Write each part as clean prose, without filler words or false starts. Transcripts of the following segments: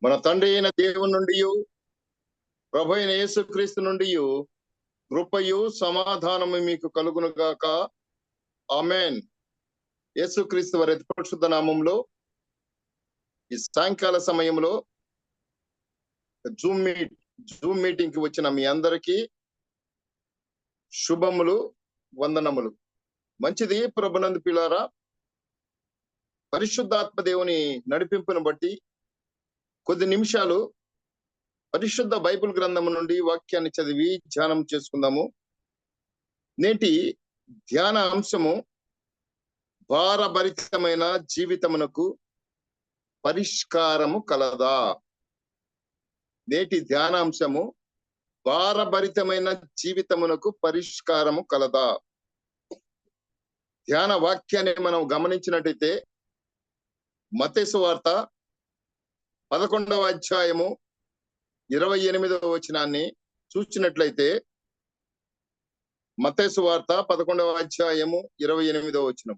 మన తండ్రి అయిన దేవుని నుండి ప్రభు అయిన యేసుక్రీస్తు నుండి కృపయు సమాధానము మీకు కలుగును గాక. ఆమేన్. యేసుక్రీస్తు వారి పరిశుద్ధ నామములో ఈ సాయంకాల సమయంలో జూమ్ మీటింగ్ కి వచ్చిన మీ అందరికీ శుభములు, వందనములు. మంచిది ప్రభునందు పిల్లారా, పరిశుద్ధాత్మ దేవుని నడిపింపును బట్టి కొద్ది నిమిషాలు పరిశుద్ధ బైబిల్ గ్రంథము నుండి వాక్యాన్ని చదివి ధ్యానం చేసుకుందాము. నేటి ధ్యాన అంశము భారభరితమైన జీవితమునకు పరిష్కారము కలదా. నేటి ధ్యానాంశము భారభరితమైన జీవితమునకు పరిష్కారము కలదా. ధ్యాన వాక్యాన్ని మనం గమనించినట్టయితే మత్తయి సువార్త 11వ అధ్యాయము 28వ వచనాన్ని చూసినట్లయితే, మత్తయి సువార్త 11వ అధ్యాయము 28వ వచనం,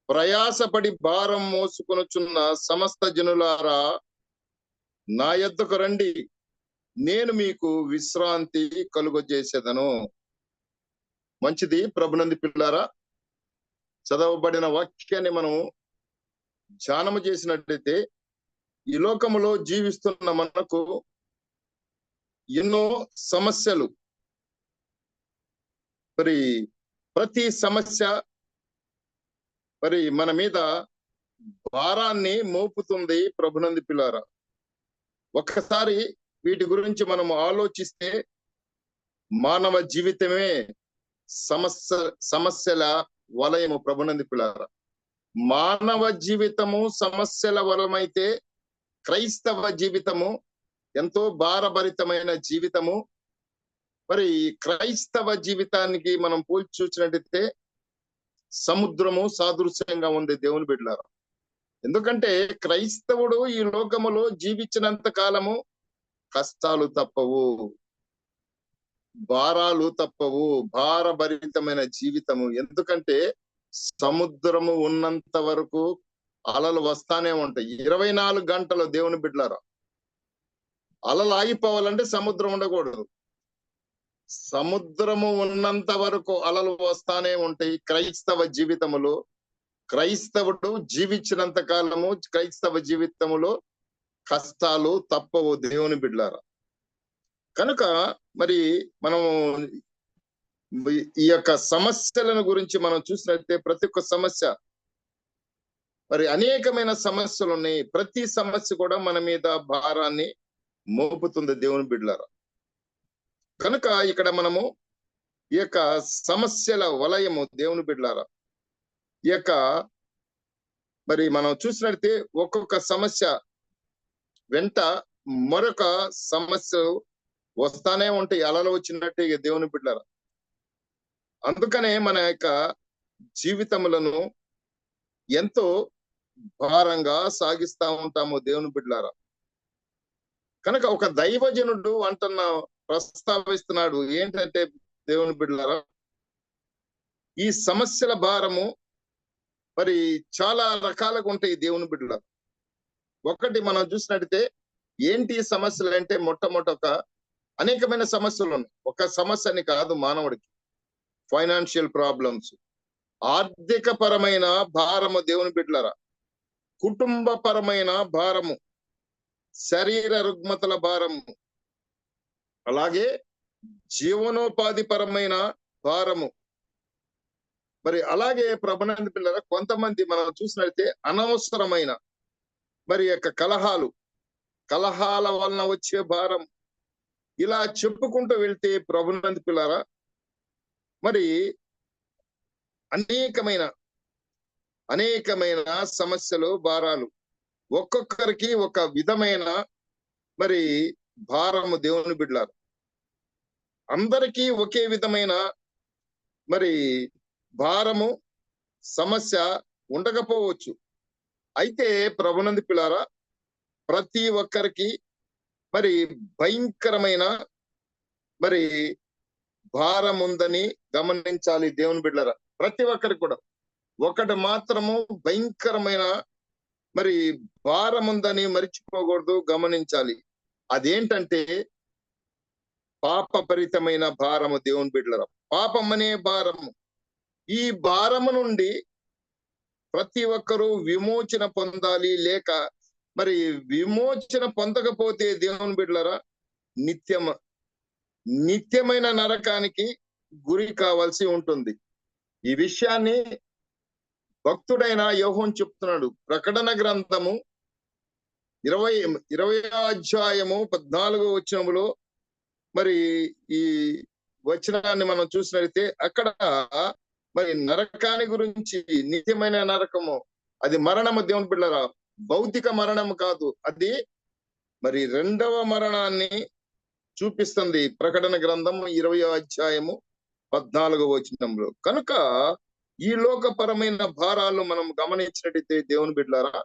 ప్రయాసపడి భారం మోసుకొనుచున్న సమస్త జనులారా నా యొద్దకు రండి, నేను మీకు విశ్రాంతి కలుగజేసేదను. మంచిది ప్రభునంది పిల్లారా, చదవబడిన వాక్యాన్ని మనం ధ్యానము చేసినట్లయితే ఈ లోకములో జీవిస్తున్న మనకు ఎన్నో సమస్యలు, మరి ప్రతి సమస్య మరి మన మీద భారాన్ని మోపుతుంది. ప్రభునంది పిల్లారా, ఒక్కసారి వీటి గురించి మనం ఆలోచిస్తే మానవ జీవితమే సమస్యల వలయము. ప్రభునంది పిల్లారా, మానవ జీవితము సమస్యల వలమైతే క్రైస్తవ జీవితము ఎంతో భారభరితమైన జీవితము. మరి క్రైస్తవ జీవితానికి మనం పోల్చి చూసినట్టయితే సముద్రము సాదృశ్యంగా ఉంది దేవుని బిడ్డలారా. ఎందుకంటే క్రైస్తవుడు ఈ లోకములో జీవించినంత కాలము కష్టాలు తప్పవు, భారాలు తప్పవు, భారభరితమైన జీవితము. ఎందుకంటే సముద్రము ఉన్నంత వరకు అలలు వస్తానే ఉంటాయి. 24 గంటలు దేవుని బిడ్డలారా. అలలు ఆగిపోవాలంటే సముద్రం ఉండకూడదు. సముద్రము ఉన్నంత వరకు అలలు వస్తానే ఉంటాయి. క్రైస్తవ జీవితములో క్రైస్తవుడు జీవించినంత కాలము క్రైస్తవ జీవితములో కష్టాలు తప్పవు దేవుని బిడ్డలారా. కనుక మరి మనం ఈ యొక్క సమస్యలను గురించి మనం చూసినట్లయితే ప్రతి ఒక్క సమస్య, మరి అనేకమైన సమస్యలు ఉన్నాయి. ప్రతి సమస్య కూడా మన మీద భారాన్ని మోపుతుంది దేవుని బిడ్డలారా. కనుక ఇక్కడ మనము ఈ యొక్క సమస్యల వలయము దేవుని బిడ్డలారా, ఈ యొక్క మరి మనం చూసినట్లయితే ఒక్కొక్క సమస్య వెంట మరొక సమస్య వస్తానే ఉంటాయి, అలలు వచ్చినట్టే దేవుని బిడ్డలారా. అందుకనే మన యొక్క జీవితములను ఎంతో భారంగా సాగిస్తా ఉంటాము దేవుని బిడ్డలారా. కనుక ఒక దైవజనుడు ప్రస్తావిస్తున్నాడు ఏంటంటే దేవుని బిడ్డలారా, ఈ సమస్యల భారము మరి చాలా రకాలుగా ఉంటాయి దేవుని బిడ్డలారా. ఒకటి మనం చూసినట్టయితే ఏంటి సమస్యలు అంటే మొట్టమొదట అనేకమైన సమస్యలు ఉన్నాయి. ఒక సమస్యని కాదు మానవుడికి. ఫైనాన్షియల్ ప్రాబ్లమ్స్, ఆర్థిక పరమైన భారము దేవుని బిడ్డలారా, కుటుంబ పరమైన భారము, శరీర రుగ్మతల భారము, అలాగే జీవనోపాధి పరమైన భారము. మరి అలాగే ప్రభునందు పిల్లల కొంతమంది మనం చూసినట్లయితే అనవసరమైన మరి యొక్క కలహాల వలన వచ్చే భారం. ఇలా చెప్పుకుంటూ వెళ్తే ప్రభునందు పిల్లరా, మరి అనేకమైన సమస్యలు, భారాలు, ఒక్కొక్కరికి ఒక విధమైన మరి భారము దేవుని బిడ్డలారు. అందరికీ ఒకే విధమైన మరి భారము, సమస్య ఉండకపోవచ్చు. అయితే ప్రభునందు పిల్లారా, ప్రతి ఒక్కరికి మరి భయంకరమైన మరి భారం ఉందని గమనించాలి దేవుని బిడ్డలారా. ప్రతి ఒక్కరికి కూడా ఒకటి మాత్రము భయంకరమైన మరి భారం ఉందని మర్చిపోకూడదు, గమనించాలి. అదేంటంటే పాపభరితమైన భారము దేవుని బిడ్డలారా. పాపం అనే భారము. ఈ భారము నుండి ప్రతి ఒక్కరూ విమోచన పొందాలి. లేక మరి విమోచన పొందకపోతే దేవుని బిడ్డలారా నిత్యమైన నరకానికి గురి కావాల్సి ఉంటుంది. ఈ విషయాన్ని భక్తుడైన యోహోను చెప్తున్నాడు. ప్రకటన గ్రంథము 20 అధ్యాయము 14వ వచనములో మరి ఈ వచనాన్ని మనం చూసినట్లయితే అక్కడ మరి నరకాన్ని గురించి, నిత్యమైన నరకము, అది మరణము దేవుని బిడ్డలారా, భౌతిక మరణము కాదు, అది మరి రెండవ మరణాన్ని చూపిస్తుంది. ప్రకటన గ్రంథము 20వ అధ్యాయము 14వ వచనంలో. కనుక ఈ లోకపరమైన భారాలు మనం గమనించినట్టయితే దేవుని బిడ్డలారా,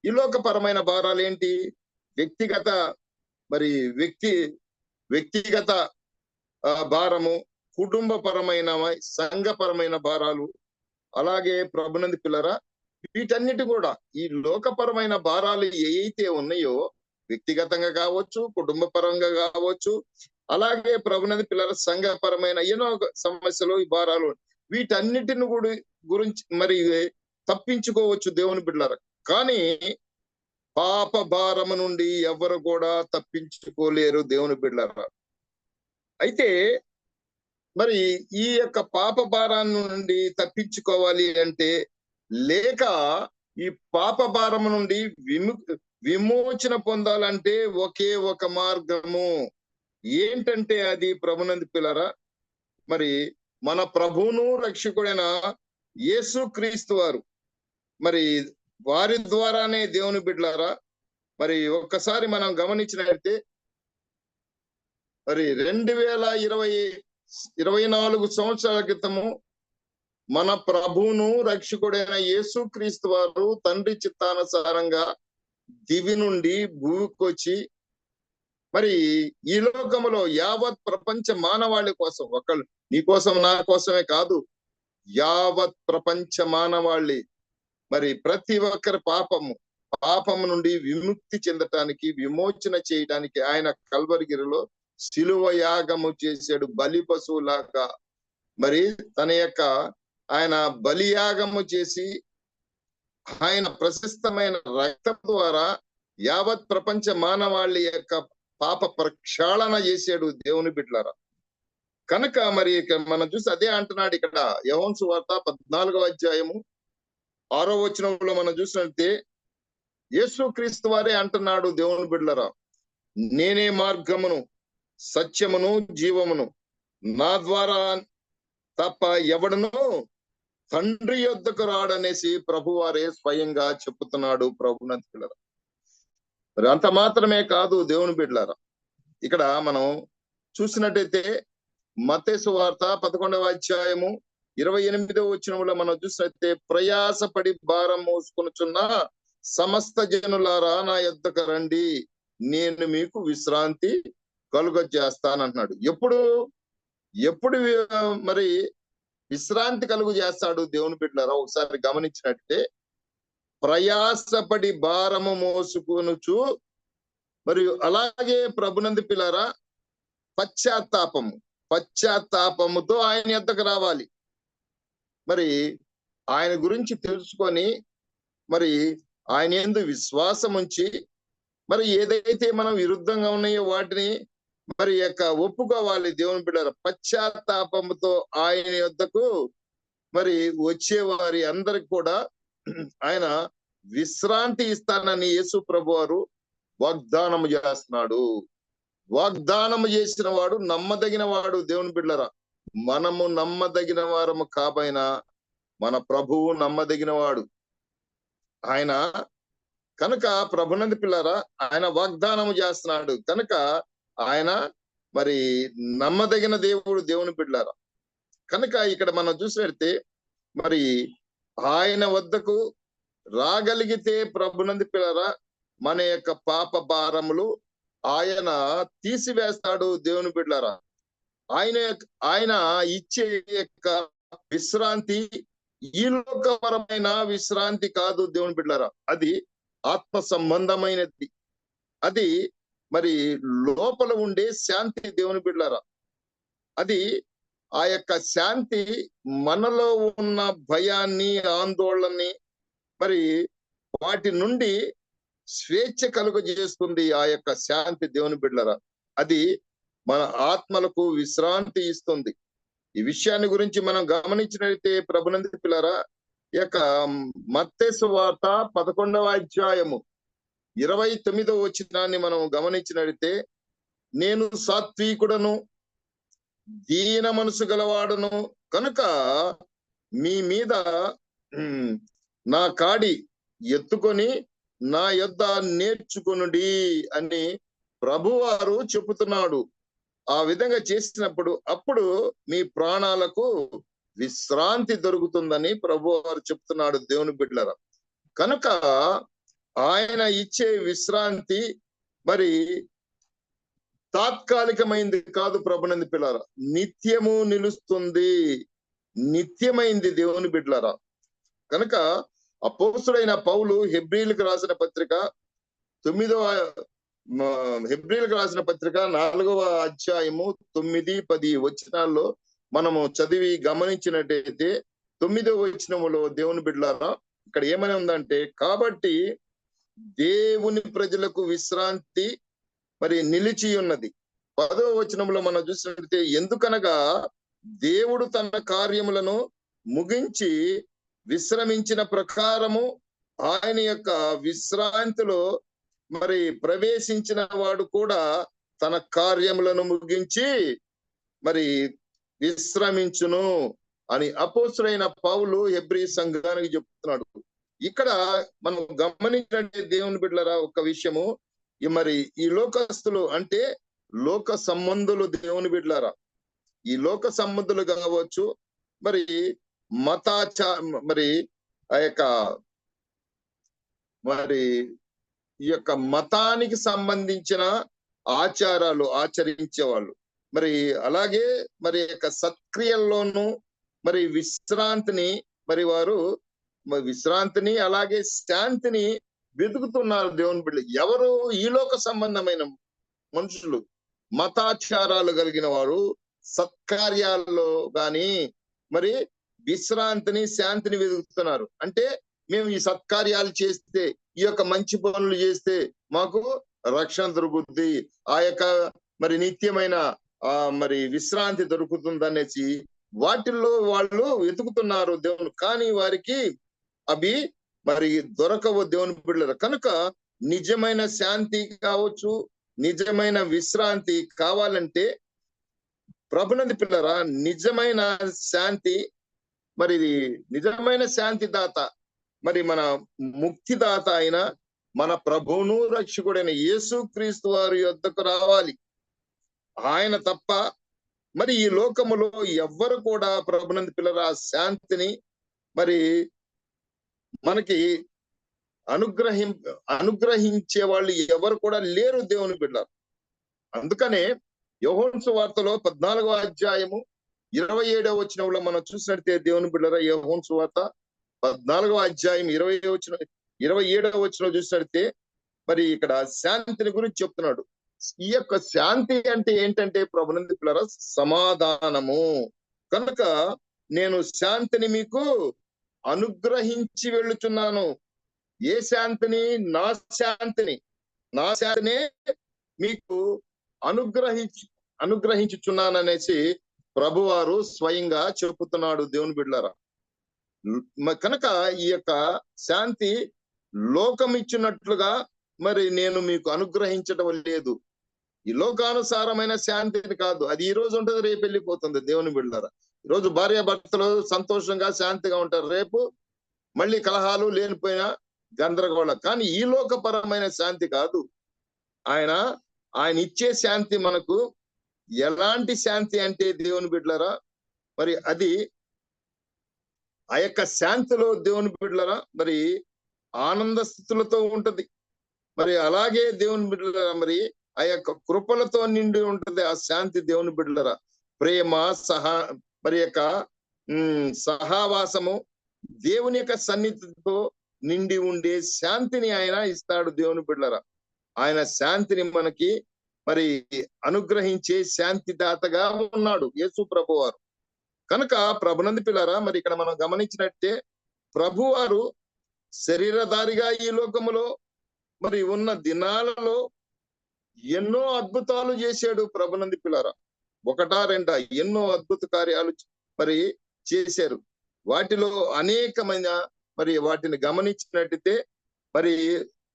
ఈ లోకపరమైన భారాలు ఏంటి? వ్యక్తిగత మరి వ్యక్తిగత భారము, కుటుంబపరమైన, సంఘపరమైన భారాలు, అలాగే ప్రభునందు పిల్లరా, వీటన్నిటి కూడా ఈ లోకపరమైన భారాలు ఏవైతే ఉన్నాయో, వ్యక్తిగతంగా కావచ్చు, కుటుంబ పరంగా కావచ్చు, అలాగే ప్రభునందు పిల్లల సంఘపరమైన ఎన్నో సమస్యలు, ఈ భారాలు, వీటన్నిటిని గురించి మరి తప్పించుకోవచ్చు దేవుని బిడ్డలారా. కానీ పాప భారము నుండి ఎవరు కూడా తప్పించుకోలేరు దేవుని బిడ్డలారా. అయితే మరి ఈ యొక్క పాప భారాన్ని నుండి తప్పించుకోవాలి అంటే, లేక ఈ పాప భారము నుండి విమోచన పొందాలంటే ఒకే ఒక మార్గము. ఏంటంటే అది ప్రభునందు పిల్లరా, మరి మన ప్రభువును రక్షకుడైన యేసు క్రీస్తు వారు, మరి వారి ద్వారానే దేవుని బిడ్డలారా, మరి ఒక్కసారి మనం గమనించినట్లయితే మరి 2024 సంవత్సరాల క్రితము మన ప్రభువును రక్షకుడైన యేసు క్రీస్తు వారు తండ్రి చిత్తానుసారంగా దివి నుండి భూమికి వచ్చి మరి ఈ లోకములో యావత్ ప్రపంచ మానవాళి కోసం, ఒకళ్ళు నీ కోసం నా కోసమే కాదు, యావత్ ప్రపంచ మానవాళి, మరి ప్రతి ఒక్కరి పాపము నుండి విముక్తి చెందటానికి, విమోచన చేయడానికి ఆయన కల్వరిగిరిలో శిలువ యాగము చేశాడు. బలి పశువులాగా మరి ఆయన బలియాగము చేసి ఆయన ప్రశస్తమైన రక్తం ద్వారా యావత్ ప్రపంచ మానవాళి యొక్క పాప ప్రక్షాళన చేశాడు దేవుని బిడ్డలారా. కనుక మరి మనం చూసి అదే అంటున్నాడు ఇక్కడ యోహాను సువార్త 14వ అధ్యాయము 6వ వచనంలో మనం చూసినట్లయితే యేసు క్రీస్తు వారే అంటున్నాడు దేవుని బిడ్డలారా, నేనే మార్గమును, సత్యమును, జీవమును, నా ద్వారా తప్ప ఎవడను తండ్రి యొద్దకు రాడనేసి ప్రభువారే స్వయంగా చెప్పుతున్నాడు ప్రభునందు పిల్లరా. మరి అంత మాత్రమే కాదు దేవుని బిడ్డలారా, ఇక్కడ మనం చూసినట్టయితే మత్తయి సువార్త 11వ అధ్యాయము 28వ వచనంలో మనం చూసినట్లయితే, ప్రయాసపడి భారం మోసుకొనుచున్న సమస్త జనులారా నా యొద్దకు రండి, నేను మీకు విశ్రాంతి కలుగజేస్తానంటున్నాడు. ఎప్పుడు మరి విశ్రాంతి కలుగు చేస్తాడు దేవుని బిడ్డలారా? ఒకసారి గమనించినట్టే, ప్రయాసపడి భారము మోసుకొనుచు, మరియు అలాగే ప్రభునందు పిల్లరా పశ్చాత్తాపముతో ఆయన యొద్దకు రావాలి. మరి ఆయన గురించి తెలుసుకొని మరి ఆయన యందు విశ్వాసం ఉంచి, మరి ఏదైతే మనం విరుద్ధంగా ఉన్నాయో వాటిని మరి ఒప్పుకోవాలి దేవుని బిడ్డలారా. పశ్చాత్తాపముతో ఆయన యొద్దకు మరి వచ్చే వారి అందరికి కూడా ఆయన విశ్రాంతి ఇస్తానని యేసు ప్రభు వారు వాగ్దానము చేస్తున్నాడు. వాగ్దానము చేసిన వాడు నమ్మదగిన వాడు దేవుని బిడ్డలారా. మనము నమ్మదగిన వారము కాబైనా మన ప్రభువు నమ్మదగిన వాడు. ఆయన కనుక ప్రభునందు పిల్లరా, ఆయన వాగ్దానము చేస్తున్నాడు కనుక ఆయన మరి నమ్మదగిన దేవుని బిడ్డలారా. కనుక ఇక్కడ మనం చూసినట్లయితే మరి ఆయన వద్దకు రాగలిగితే ప్రభునందు పిల్లరా మన యొక్క పాప భారములు ఆయన తీసివేస్తాడు దేవుని బిడ్డలారా. ఆయన ఇచ్చే యొక్క విశ్రాంతి ఈ లోకపరమైన విశ్రాంతి కాదు దేవుని బిడ్డలారా, అది ఆత్మ సంబంధమైనది. అది మరి లోపల ఉండే శాంతి దేవుని బిడ్డలారా. అది ఆ యొక్క శాంతి మనలో ఉన్న భయాన్ని, ఆందోళనని మరి వాటి నుండి స్వేచ్ఛ కలుగజేస్తుంది. ఆ యొక్క శాంతి దేవుని బిడ్డలారా, అది మన ఆత్మలకు విశ్రాంతి ఇస్తుంది. ఈ విషయాన్ని గురించి మనం గమనించినట్లయితే ప్రభునందు పిల్లరా, ఈ యొక్క మత్తయి సువార్త 11వ అధ్యాయము 29వ వచనాన్ని మనం గమనించినట్లయితే, నేను సాత్వికుడను, దీన మనసు గలవాడును కనుక మీ మీద నా కాడి ఎత్తుకొని నా యొద్ద నేర్చుకొనుడి అని ప్రభువారు చెబుతున్నాడు. ఆ విధంగా చేసినప్పుడు అప్పుడు మీ ప్రాణాలకు విశ్రాంతి దొరుకుతుందని ప్రభువారు చెప్తున్నాడు దేవుని బిడ్డలారా. కనుక ఆయన ఇచ్చే విశ్రాంతి మరి తాత్కాలికమైంది కాదు ప్రభునందు పిల్లారా, నిత్యము నిలుస్తుంది, నిత్యమైంది దేవుని బిడ్డలారా. కనుక అపోస్తుడైన పౌలు హెబ్రీలకు రాసిన పత్రిక 4వ అధ్యాయము 9-10 వచనాల్లో మనము చదివి గమనించినట్టయితే 9వ వచనములో దేవుని బిడ్డలారా ఇక్కడ ఏమని ఉందంటే, కాబట్టి దేవుని ప్రజలకు విశ్రాంతి మరి నిలిచి ఉన్నది. 10వ వచనంలో మనం చూసినట్లయితే, ఎందుకనగా దేవుడు తన కార్యములను ముగించి విశ్రమించిన ప్రకారము ఆయన యొక్క విశ్రాంతిలో మరి ప్రవేశించిన వాడు కూడా తన కార్యములను ముగించి మరి విశ్రమించును అని అపోస్తుడైన పౌలు హెబ్రీ సంఘానికి చెప్తున్నాడు. ఇక్కడ మనం గమనించినట్టే దేవుని బిడ్డలారా ఒక విషయము, మరి ఈ లోకస్తులు అంటే లోక సంబంధులు దేవుని బిడ్డలారా, ఈ లోక సంబంధులు కావచ్చు, మరి మరి ఆ యొక్క మరి ఈ యొక్క మతానికి సంబంధించిన ఆచారాలు ఆచరించే వాళ్ళు, మరి అలాగే మరి యొక్క సత్క్రియల్లోనూ మరి విశ్రాంతిని మరి వారు విశ్రాంతిని అలాగే శాంతిని వెతుకుతున్నారు దేవుని బిడ్డలు. ఎవరు? ఈ లోక సంబంధమైన మనుషులు, మతాచారాలు కలిగిన వారు సత్కార్యాల్లో గాని మరి విశ్రాంతిని శాంతిని వెతుకుతున్నారు. అంటే మేము ఈ సత్కార్యాలు చేస్తే, ఈ యొక్క మంచి పనులు చేస్తే మాకు రక్షణ దొరుకుతుంది, ఆ యొక్క మరి నిత్యమైన మరి విశ్రాంతి దొరుకుతుంది అనేసి వాటిల్లో వాళ్ళు వెతుకుతున్నారు దేవుని. కానీ వారికి అవి మరి దొరకవు దేవుని బిడ్డలు. కనుక నిజమైన శాంతి కావచ్చు, నిజమైన విశ్రాంతి కావాలంటే ప్రభునందు పిల్లరా, నిజమైన శాంతి మరి నిజమైన శాంతి దాత మరి మన ముక్తిదాత అయిన మన ప్రభువును రక్షకుడైన యేసుక్రీస్తు వారి యొద్దకు రావాలి. ఆయన తప్ప మరి ఈ లోకములో ఎవ్వరు కూడా ప్రభునందు పిల్లరా శాంతిని మరి మనకి అనుగ్రహించే వాళ్ళు ఎవరు కూడా లేరు దేవుని బిడ్డలారా. అందుకనే యోహాను సువార్తలో 14వ అధ్యాయము 27వ వచనంలో మనం చూసినట్టే దేవుని బిడ్డలారా, యోహాను సువార్త 14వ అధ్యాయం 27వ వచనం చూసినట్టే మరి ఇక్కడ శాంతిని గురించి చెప్తున్నాడు. ఈ యొక్క శాంతి అంటే ఏంటంటే ప్రభునందు పిల్లరా, సమాధానము. కనుక నేను శాంతిని మీకు అనుగ్రహించి వెళ్ళుచున్నాను. ఏ శాంతిని? నా శాంతినే మీకు అనుగ్రహించుచున్నాననేసి ప్రభువారు స్వయంగా చెప్పుతున్నాడు దేవుని బిడ్డలారా. కనుక ఈ యొక్క శాంతి లోకం ఇచ్చినట్లుగా మరి నేను మీకు అనుగ్రహించడం లేదు. ఈ లోకానుసారమైన శాంతిని కాదు, అది ఈ రోజు ఉంటుంది, రేపు వెళ్ళిపోతుంది దేవుని బిడ్డలారా. ఈరోజు భార్యాభర్తలు సంతోషంగా శాంతిగా ఉంటారు, రేపు మళ్ళీ కలహాలు లేనిపోయిన గందరగోళం. కానీ ఈ లోకపరమైన శాంతి కాదు. ఆయన ఇచ్చే శాంతి మనకు ఎలాంటి శాంతి అంటే దేవుని బిడ్డలారా, మరి అది ఆ యొక్క శాంతిలో దేవుని బిడ్డలారా మరి ఆనంద స్థితులతో ఉంటది. మరి అలాగే దేవుని బిడ్డలారా మరి ఆ యొక్క కృపలతో నిండి ఉంటది ఆ శాంతి దేవుని బిడ్డలారా. ప్రేమ మరి యొక్క సహవాసము దేవుని యొక్క సన్నిధితో నిండి ఉండే శాంతిని ఆయన ఇస్తాడు. దేవుని బిడ్డలారా, ఆయన శాంతిని మనకి మరి అనుగ్రహించే శాంతి దాతగా ఉన్నాడు యేసు ప్రభువారు. కనుక ప్రభునందు పిల్లరా, మరి ఇక్కడ మనం గమనించినట్టే ప్రభువారు శరీరధారిగా ఈ లోకములో మరి ఉన్న దినాలలో ఎన్నో అద్భుతాలు చేశాడు. ప్రభునందు పిల్లరా, ఒకటా రెండా ఎన్నో అద్భుత కార్యాలు మరి చేశారు. వాటిలో అనేకమైన మరి వాటిని గమనించినట్టయితే మరి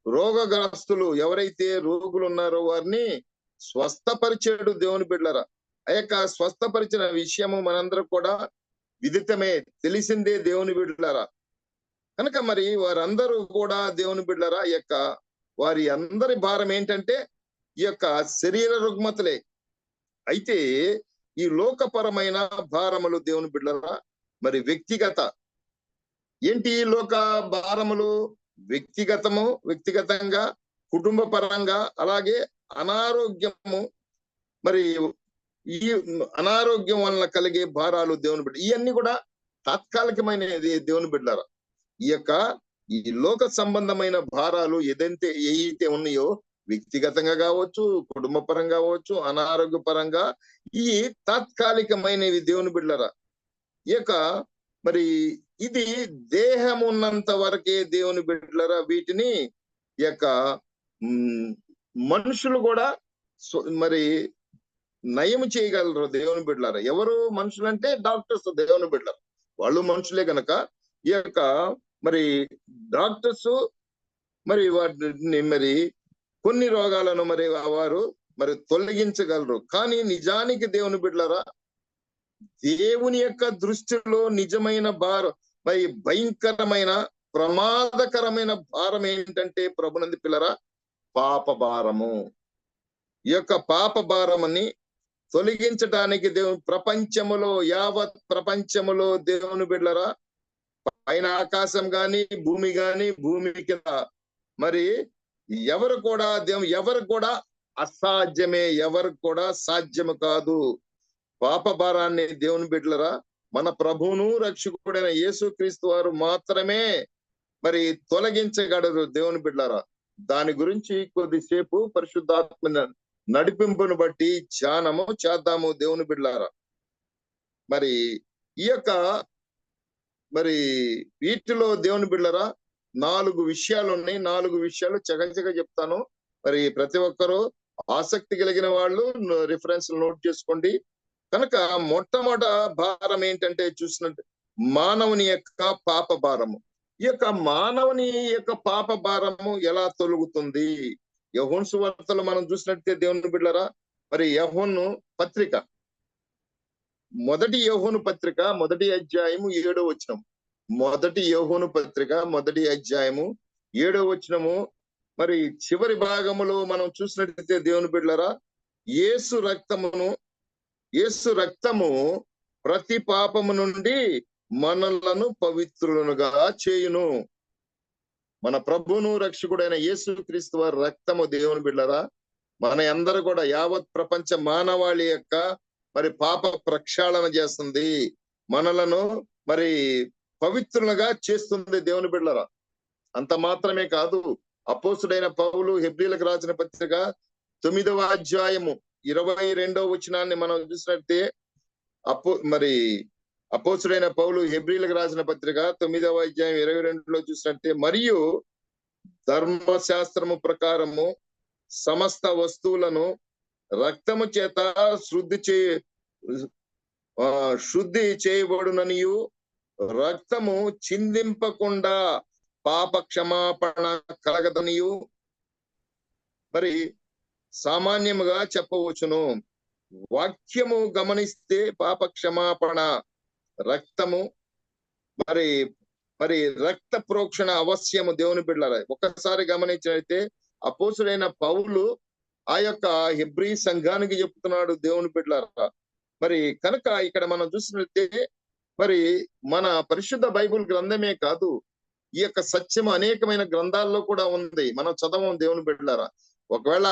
రోగగ్రస్తులు ఎవరైతే రోగులు ఉన్నారో వారిని స్వస్థపరిచాడు దేవుని బిడ్డలారా. ఆ యొక్క స్వస్థపరిచిన విషయము మనందరం కూడా విదితమే, తెలిసిందే దేవుని బిడ్డలారా. కనుక మరి వారందరూ కూడా దేవుని బిడ్డలారా, ఈ యొక్క వారి అందరి భారం ఏంటంటే ఈ యొక్క శరీర రుగ్మతలే. అయితే ఈ లోకపరమైన భారములు దేవుని బిడ్డలారా, మరి వ్యక్తిగత ఏంటి లోక భారములు? వ్యక్తిగతంగా, కుటుంబ పరంగా, అలాగే అనారోగ్యము, మరి ఈ అనారోగ్యం వలన కలిగే భారాలు దేవుని బిడ్డ, ఇవన్నీ కూడా తాత్కాలికమైనది దేవుని బిడ్డలారా. ఈ లోక సంబంధమైన భారాలు ఏదైతే ఉన్నాయో వ్యక్తిగతంగా కావచ్చు, కుటుంబ పరంగా కావచ్చు, అనారోగ్య పరంగా, ఈ తాత్కాలికమైనవి దేవుని బిడ్డలారా. మరి ఇది దేహం ఉన్నంత వరకే దేవుని బిడ్డలారా. వీటిని మనుషులు కూడా మరి నయం చేయగలరు దేవుని బిడ్డలారా. ఎవరు మనుషులు అంటే డాక్టర్స్ దేవుని బిడ్డలారా, వాళ్ళు మనుషులే గనక ఈ మరి డాక్టర్స్ మరి వాటిని మరి కొన్ని రోగాలను మరి వారు మరి తొలగించగలరు. కానీ నిజానికి దేవుని బిడ్డలారా, దేవుని యొక్క దృష్టిలో నిజమైన భారం, మరి భయంకరమైన ప్రమాదకరమైన భారం ఏంటంటే ప్రభునందు పిల్లరా, పాప భారము. ఈ యొక్క పాప భారమని తొలగించడానికి యావత్ ప్రపంచములో దేవుని బిడ్డలారా, పైన ఆకాశం గాని భూమి గాని భూమి కింద మరి ఎవరు కూడా అసాధ్యమే, ఎవరు కూడా సాధ్యము కాదు. పాప భారాన్ని దేవుని బిడ్డలారా, మన ప్రభువును రక్షకుడైన యేసుక్రీస్తు వారు మాత్రమే మరి తొలగించగలరు దేవుని బిడ్డలారా. దాని గురించి కొద్దిసేపు పరిశుద్ధాత్మ నడిపింపును బట్టి ధ్యానము చేద్దాము దేవుని బిడ్డలారా. మరి ఈ మరి వీటిలో దేవుని బిడ్డలారా 4 విషయాలు ఉన్నాయి. 4 విషయాలు చకచక చెప్తాను. మరి ప్రతి ఒక్కరూ ఆసక్తి కలిగిన వాళ్ళు రిఫరెన్స్ నోట్ చేసుకోండి. కనుక మొట్టమొదట భారం ఏంటంటే చూసినట్టు మానవుని యొక్క పాప భారము. ఈ మానవుని యొక్క పాప భారము ఎలా తొలగుతుంది? యోహాను సువార్తలో మనం చూసినట్టే దేవుని బిడ్డలారా, మరి యోహాను పత్రిక, మొదటి యోహాను పత్రిక 1వ అధ్యాయము 7వ వచనం. మొదటి యోహాను పత్రిక 1వ అధ్యాయము 7వ వచనము. మరి చివరి భాగములో మనం చూసినట్లయితే దేవుని బిడ్డలారా, యేసు రక్తము ప్రతి పాపము నుండి మనలను పవిత్రులుగా చేయును. మన ప్రభువును రక్షకుడైన యేసుక్రీస్తు వారి రక్తము దేవుని బిడ్డలారా, మన అందరూ కూడా యావత్ ప్రపంచ మానవాళి యొక్క మరి పాప ప్రక్షాళన చేస్తుంది, మనలను మరి పవిత్రులుగా చేస్తుంది దేవుని బిడ్డలారా. అంత మాత్రమే కాదు, అపోస్తుడైన పౌలు హెబ్రీలకు రాసిన పత్రిక 9వ అధ్యాయము 22వ వచనాన్ని మనం చూసినట్టే మరి అపోస్తుడైన పౌలు హెబ్రీలకు రాసిన పత్రిక 9వ అధ్యాయం 22లో చూసినట్టే, మరియు ధర్మశాస్త్రము ప్రకారము సమస్త వస్తువులను రక్తము చేత శుద్ధి చేయబడుననియు, రక్తము చిందింపకుండా పాప క్షమాపణ కలగదనియు మరి సామాన్యముగా చెప్పవచ్చును. వాక్యము గమనిస్తే పాప క్షమాపణ, రక్తము మరి రక్త ప్రోక్షణ అవశ్యము దేవుని బిడ్డలారా. ఒక్కసారి గమనించినైతే అపోస్తుడైన పౌలు ఆ యొక్క హెబ్రీ సంఘానికి చెప్తున్నాడు దేవుని బిడ్డలారా. మరి కనుక ఇక్కడ మనం చూసినట్లయితే మరి మన పరిశుద్ధ బైబుల్ గ్రంథమే కాదు, ఈ యొక్క సత్యం అనేకమైన గ్రంథాల్లో కూడా ఉంది. మనం చదవం దేవుని బిడ్డలారా. ఒకవేళ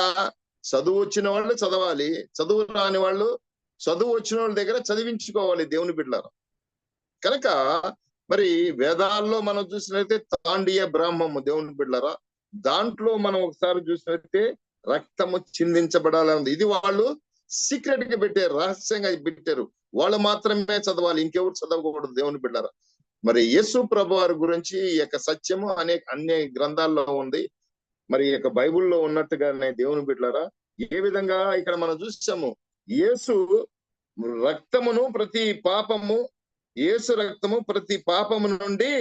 చదువు వచ్చిన వాళ్ళు చదవాలి, చదువు రాని వాళ్ళు చదువు వచ్చిన వాళ్ళ దగ్గర చదివించుకోవాలి దేవుని బిడ్డలారా. కనుక మరి వేదాల్లో మనం చూసినట్లయితే తాండీయ బ్రాహ్మము దేవుని బిడ్డలారా, దాంట్లో మనం ఒకసారి చూసినట్లయితే రక్తము చిందించబడాలని ఉంది. ఇది వాళ్ళు సీక్రెట్ గా పెట్టారు, రహస్యంగా పెట్టారు. వాళ్ళు మాత్రమే చదవాలి, ఇంకెవరు చదవకూడదు దేవుని బిడ్డలారా. మరి యేసు ప్రభు వారి గురించి ఈ యొక్క సత్యము అన్ని గ్రంథాల్లో ఉంది. మరి ఈ యొక్క బైబిల్లో ఉన్నట్టుగానే దేవుని బిడ్డలారా, ఏ విధంగా ఇక్కడ మనం చూసాము, యేసు రక్తమును ప్రతి పాపము, యేసు రక్తము ప్రతి పాపము నుండి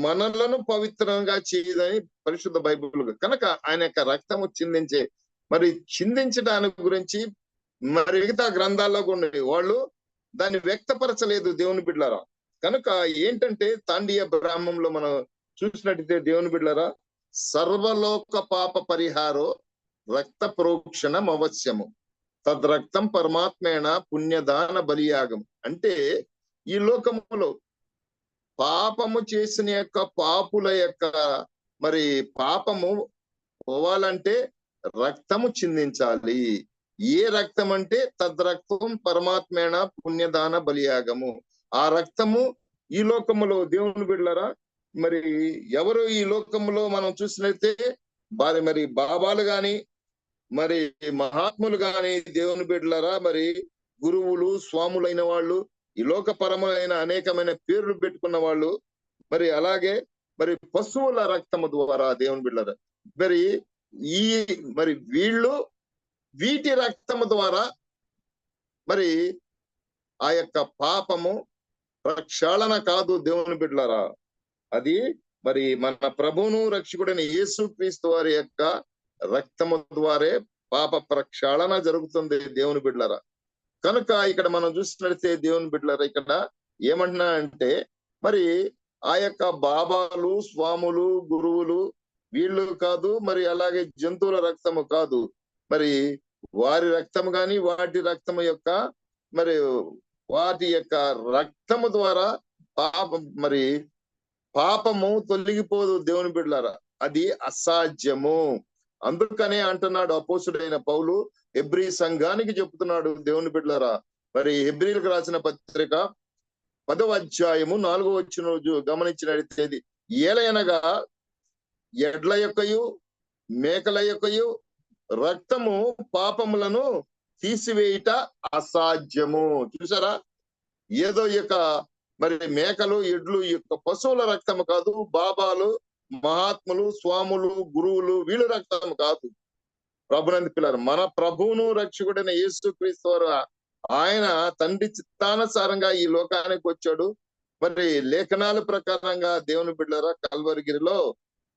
మనలను పవిత్రంగా చేయదని పరిశుద్ధ బైబిల్. కనుక ఆయన యొక్క రక్తము చిందించే, మరి చిందించడానికి గురించి మరి మిగతా గ్రంథాల్లో కూడా వాళ్ళు దాన్ని వ్యక్తపరచలేదు దేవుని బిడ్డలారా. కనుక ఏంటంటే తాండీయ బ్రాహ్మంలో మనం చూసినట్టయితే దేవుని బిడ్డలారా, సర్వలోక పాప పరిహారో రక్త ప్రోక్షణం అవశ్యము, తద్రక్తం పరమాత్మేణ పుణ్యదాన బలియాగం. అంటే ఈ లోకములో పాపము చేసిన యొక్క పాపుల యొక్క మరి పాపము పోవాలంటే రక్తము చిందించాలి. ఏ రక్తం అంటే తద్రక్తం పరమాత్మేణ పుణ్యదాన బలియాగము. ఆ రక్తము ఈ లోకములో దేవుని బిడ్డలారా, మరి ఎవరు ఈ లోకములో మనం చూసినట్లయితే మరి బాబాలు గాని, మరి మహాత్ములు గాని, దేవుని బిడ్డలారా, మరి గురువులు స్వాములైన వాళ్ళు, ఈ లోకపరమైన అనేకమైన పేర్లు పెట్టుకున్న వాళ్ళు, మరి అలాగే మరి పశువుల రక్తము ద్వారా దేవుని బిడ్డలారా, మరి ఈ మరి వీటి రక్తము ద్వారా మరి ఆ యొక్క పాపము ప్రక్షాళన కాదు దేవుని బిడ్డలారా. అది మరి మన ప్రభువును రక్షకుడైన యేసు క్రీస్తు వారి యొక్క రక్తము ద్వారే పాప ప్రక్షాళన జరుగుతుంది దేవుని బిడ్డలారా. కనుక ఇక్కడ మనం చూసినట్లయితే దేవుని బిడ్డలారా, ఇక్కడ ఏమంటున్నా అంటే మరి ఆ యొక్క బాబాలు స్వాములు గురువులు వీళ్ళు కాదు, మరి అలాగే జంతువుల రక్తము కాదు, మరి వారి రక్తము గాని వాటి రక్తము యొక్క మరి వాటి యొక్క రక్తము ద్వారా మరి పాపము తొలగిపోదు దేవుని బిడ్డలారా. అది అసాధ్యము. అందుకనే అంటున్నాడు అపోస్తుడైన పౌలు హెబ్రీ సంఘానికి చెప్తున్నాడు దేవుని బిడ్డలారా. మరి హెబ్రీలకు రాసిన పత్రిక 10వ అధ్యాయము 4వ వచనం గమనించినట్లయితే, ఏలయనగా ఎడ్ల యొక్కయు మేకల యొక్కయు రక్తము పాపములను తీసివేయుట అసాధ్యము. చూసారా, ఏదో యొక్క మరి మేకలు ఎడ్లు యొక్క పశువుల రక్తము కాదు, బాబాలు మహాత్ములు స్వాములు గురువులు వీళ్ళ రక్తము కాదు. ప్రభునందు పిల్లలు, మన ప్రభువును రక్షకుడైన యేసు క్రీస్తు వారు ఆయన తండ్రి చిత్తానుసారంగా ఈ లోకానికి వచ్చాడు. మరి లేఖనాల ప్రకారంగా దేవుని బిడ్డలారా, కల్వరిగిరిలో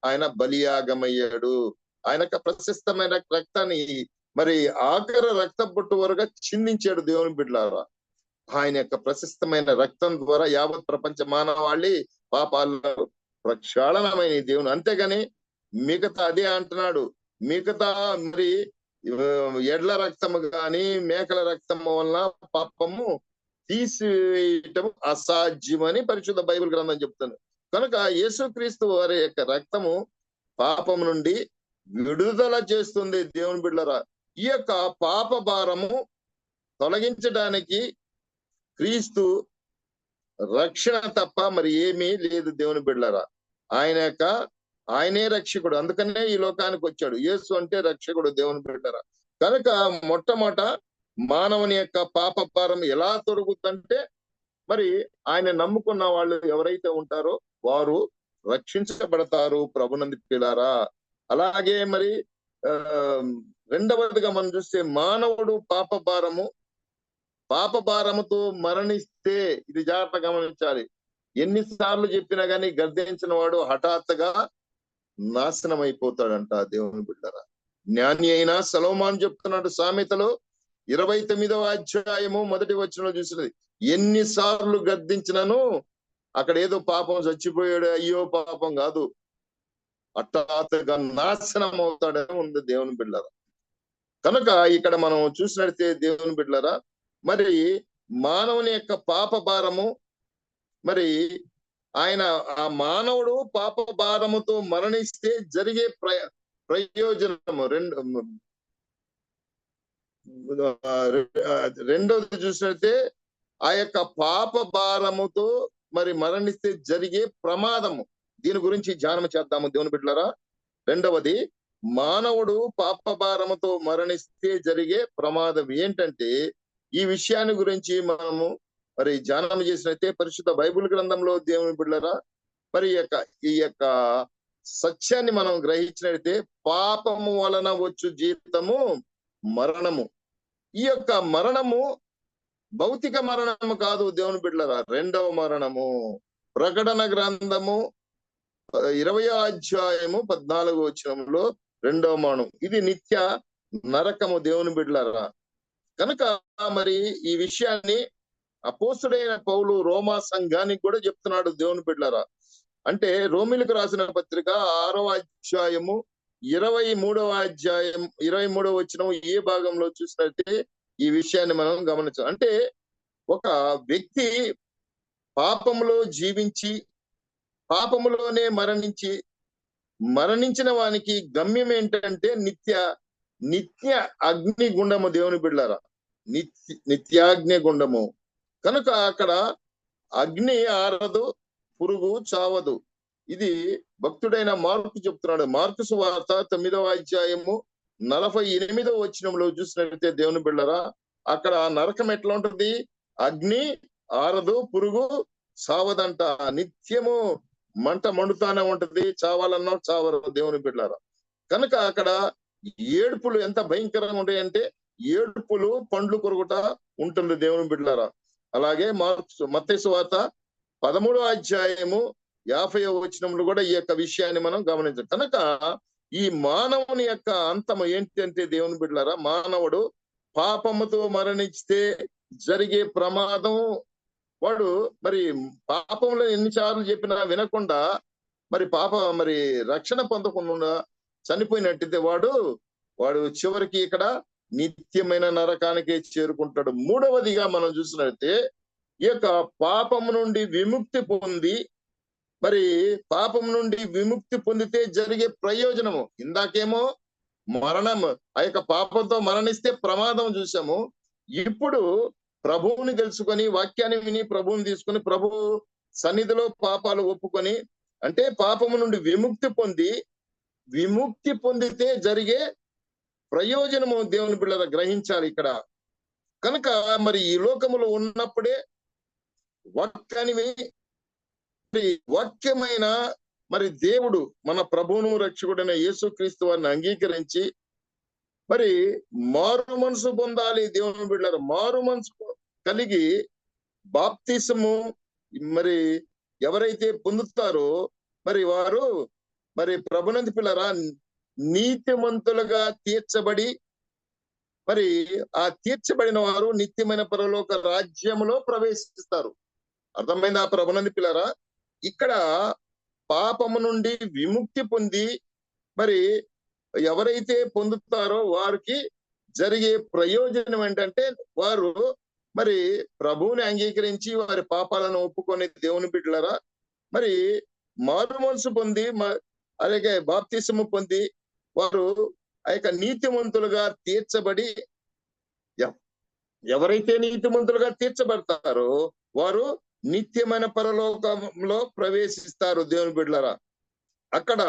ఆయన బలియాగమయ్యాడు. ఆయన ప్రశస్తమైన రక్తాన్ని మరి ఆఖరి రక్త బొట్టు వరకు చిందించాడు దేవుని బిడ్డలారా. ఆయన యొక్క ప్రశస్తమైన రక్తం ద్వారా యావత్ ప్రపంచ మానవాళి పాపాలు ప్రక్షాళనమైన దేవుని. అంతేగాని మిగతా అదే అంటున్నాడు, మిగతా మరి ఎడ్ల రక్తము గాని మేకల రక్తము వలన పాపము తీసివేయటం అసాధ్యమని పరిశుద్ధ బైబిల్ గ్రంథం చెప్తుంది. కనుక యేసుక్రీస్తు వారి యొక్క రక్తము పాపం నుండి విడుదల చేస్తుంది దేవుని బిడ్డలారా. ఈ యొక్క పాప భారము తొలగించడానికి క్రీస్తు రక్షణ తప్ప మరి ఏమీ లేదు దేవుని బిడ్డలారా. ఆయనే రక్షకుడు, అందుకనే ఈ లోకానికి వచ్చాడు. యేసు అంటే రక్షకుడు దేవుని బిడ్డలారా. కనుక మొట్టమొదట మానవుని యొక్క పాప భారం ఎలా తొలగుతుందంటే మరి ఆయన నమ్ముకున్న వాళ్ళు ఎవరైతే ఉంటారో వారు రక్షించబడతారు ప్రభునందు పిల్లారా. అలాగే మరి రెండవదిగా మనం చూస్తే మానవుడు పాప భారముతో మరణిస్తే, ఇది జాగ్రత్త గమనించాలి, ఎన్నిసార్లు చెప్పినా గానీ గర్దించిన వాడు హఠాత్తుగా నాశనం అయిపోతాడంట దేవుని బిడ్డలారా. జ్ఞాని అయిన సొలొమోను చెప్తున్నాడు సామెతలో 29వ అధ్యాయము 1వ వచనంలో చూసినది, ఎన్నిసార్లు గర్దించినను అక్కడ ఏదో పాపం చచ్చిపోయాడు అయ్యో పాపం కాదు, హఠాత్తుగా నాశనం అవుతాడని ఉంది దేవుని బిడ్డలారా. కనుక ఇక్కడ మనం చూసినట్లయితే దేవుని బిడ్డలారా, మరి మానవుని యొక్క పాప భారము, మరి ఆయన ఆ మానవుడు పాప భారముతో మరణిస్తే జరిగే ప్రయోజనము రెండోది చూసినట్లయితే ఆ యొక్క పాప భారముతో మరి మరణిస్తే జరిగే ప్రమాదము, దీని గురించి ధ్యానం చేద్దాము దేవుని బిడ్డలారా. రెండవది, మానవుడు పాప భారముతో మరణిస్తే జరిగే ప్రమాదం ఏంటంటే, ఈ విషయాన్ని గురించి మనము మరి ధ్యానం చేసినట్టే పరిశుద్ధ బైబిల్ గ్రంథంలో దేవుని బిడ్డలారా, మరి ఈ యొక్క సత్యాన్ని మనం గ్రహించినట్లయితే, పాపము వలన వచ్చు జీవితము మరణము. ఈ యొక్క మరణము భౌతిక మరణము కాదు దేవుని బిడ్డలారా, రెండవ మరణము. ప్రకటన గ్రంథము 20వ అధ్యాయము 14వ వచనంలో రెండవ మరణం, ఇది నిత్య నరకము దేవుని బిడ్డలారా. కనుక మరి ఈ విషయాన్ని అపోస్తుడైన పౌలు రోమా సంఘానికి కూడా చెప్తున్నాడు దేవుని బిడ్డలారా. అంటే రోమిలకు రాసిన పత్రిక 6వ అధ్యాయము 23వ అధ్యాయం 23వ వచనం ఏ భాగంలో చూసినట్టే ఈ విషయాన్ని మనం గమనించాలి. అంటే ఒక వ్యక్తి పాపములో జీవించి పాపములోనే మరణించిన వానికి గమ్యం ఏంటంటే నిత్య అగ్ని గుండము దేవుని బిడ్డలారా, నిత్యాగ్ని గుండము. కనుక అక్కడ అగ్ని ఆరదు, పురుగు చావదు. ఇది భక్తుడైన మార్కు చెప్తున్నాడు. మార్కు సువార్త 9వ అధ్యాయము 48వ వచనంలో చూసినట్లయితే దేవుని బిడ్డలారా, అక్కడ నరకం ఎట్లా ఉంటుంది? అగ్ని ఆరదు, పురుగు చావదంట, నిత్యము మంట మండుతానే ఉంటది, చావాలన్నా చావరు దేవుని బిడ్డలారా. కనుక అక్కడ ఏడుపులు ఎంత భయంకరంగా ఉంటాయంటే, ఏడుపులు పండ్లు కొరుకుట ఉంటుంది దేవుని బిడ్డలారా. అలాగే మత్తయి సువార్త 13వ అధ్యాయము 50వ వచనంలో కూడా ఈ యొక్క విషయాన్ని మనం గమనించాం. కనుక ఈ మానవుని యొక్క అంతం ఏంటి అంటే దేవుని బిడ్డలారా, మానవుడు పాపముతో మరణిస్తే జరిగే ప్రమాదం, వాడు మరి పాపంలో ఎన్నిసార్లు చెప్పినా వినకుండా మరి రక్షణ పొందకుండా చనిపోయినట్టయితే వాడు చివరికి ఇక్కడ నిత్యమైన నరకానికే చేరుకుంటాడు. మూడవదిగా మనం చూసినట్లయితే, ఈ యొక్క పాపము నుండి విముక్తి పొంది మరి పాపం నుండి విముక్తి పొందితే జరిగే ప్రయోజనము, ఇందాకేమో మరణం, ఆ యొక్క పాపంతో మరణిస్తే ప్రమాదం చూసాము. ఇప్పుడు ప్రభువుని తెలుసుకొని వాక్యాన్ని విని ప్రభువుని తీసుకొని ప్రభు సన్నిధిలో పాపాలు ఒప్పుకొని, అంటే పాపము నుండి విముక్తి పొందితే జరిగే ప్రయోజనము దేవుని బిడ్డల గ్రహించాలి ఇక్కడ. కనుక మరి ఈ లోకములో ఉన్నప్పుడే వాక్యమైన మరి దేవుడు మన ప్రభువును రక్షకుడైన యేసుక్రీస్తు వారిని అంగీకరించి మరి మారు మనసు పొందాలి దేవుని బిడ్డలారా. మారు మనసు కలిగి బాప్తిసము మరి ఎవరైతే పొందుతారో మరి వారు మరి ప్రభునందు పిల్లరా నీతిమంతులుగా తీర్చబడి మరి ఆ తీర్చబడిన వారు నిత్యమైన పరలోక రాజ్యములో ప్రవేశిస్తారు. అర్థమైంది ఆ ప్రభునందు పిల్లరా? ఇక్కడ పాపము నుండి విముక్తి పొంది మరి ఎవరైతే పొందుతారో వారికి జరిగే ప్రయోజనం ఏంటంటే, వారు మరి ప్రభువుని అంగీకరించి వారి పాపాలను ఒప్పుకొని దేవుని బిడ్డలారా మరి మారు మనసు పొంది అలాగే బాప్తిసము పొంది వారు ఆ యొక్క నీతిమంతులుగా తీర్చబడి, ఎవరైతే నీతిమంతులుగా తీర్చబడతారో వారు నిత్యమైన పరలోకంలో ప్రవేశిస్తారు దేవుని బిడ్డలారా. అక్కడ